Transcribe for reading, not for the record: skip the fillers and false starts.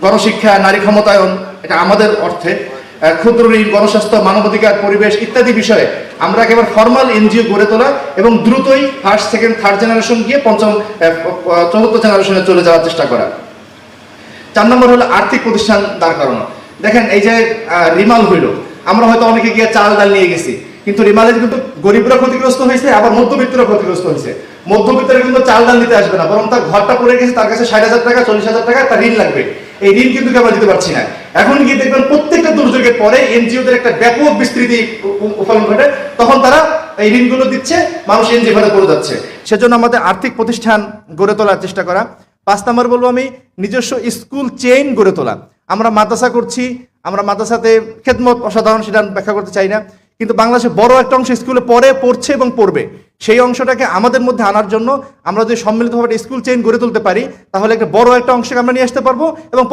গণশিক্ষা, নারী ক্ষমতায়ন, এটা আমাদের অর্থে ক্ষুদ্র ঋণ, গণস্বাস্থ্য, মানবাধিকার, পরিবেশ ইত্যাদি বিষয়ে আমরা একেবারে ফর্মাল এনজিও গড়ে তোলা এবং দ্রুতই ফার্স্ট, সেকেন্ড, থার্ড জেনারেশন গিয়ে পঞ্চম, চতুর্থ জেনারেশনে চলে যাওয়ার চেষ্টা করা। 4 নম্বর হলো আর্থিক প্রতিষ্ঠান দাঁড় করানো। দেখেন, এই যে রিমাল হইল, আমরা হয়তো অনেকে গিয়ে চাল ডাল নিয়ে গেছি, কিন্তু রিমালে কিন্তু গরিবরা ক্ষতিগ্রস্ত হয়েছে, আবার মধ্যবিত্তরা ক্ষতিগ্রস্ত হয়েছে। মধ্যবিত্তরা কিন্তু চাল ডাল নিতে আসবে না, বরং তার ঘরটা পড়ে গেছে, তার কাছে 60,000 টাকা, 40,000 টাকা তার ঋণ লাগবে। এই ঋণ কিন্তু আমরা দিতে পারছি না। এখন গিয়ে দেখবেন প্রত্যেকটা দুর্যোগের পরে এনজিওদের একটা ব্যাপক বিস্তৃতি উৎপাদন ঘটে, তখন তারা এই ঋণগুলো দিচ্ছে, মানুষ এনজিও ভাবে পড়ে যাচ্ছে। সেজন্য আমাদের আর্থিক প্রতিষ্ঠান গড়ে তোলার চেষ্টা করা। 5 নম্বর বলবো আমি নিজস্ব স্কুল চেইন গড়ে তোলা। আমরা মাদ্রাসা করছি, আমরা মাদ্রাসাতে খেদমত অসাধারণ, সেটা ব্যাখ্যা করতে চাই না, কিন্তু বাংলাদেশে বড় একটা অংশ স্কুলে পড়ছে এবং পড়বে। সেই অংশটাকে আমাদের মধ্যে আনার জন্য আমরা যদি সম্মিলিতভাবে স্কুল চেইন গড়ে তুলতে পারি, তাহলে একটা বড় একটা অংশকে আমরা নিয়ে আসতে পারবো এবং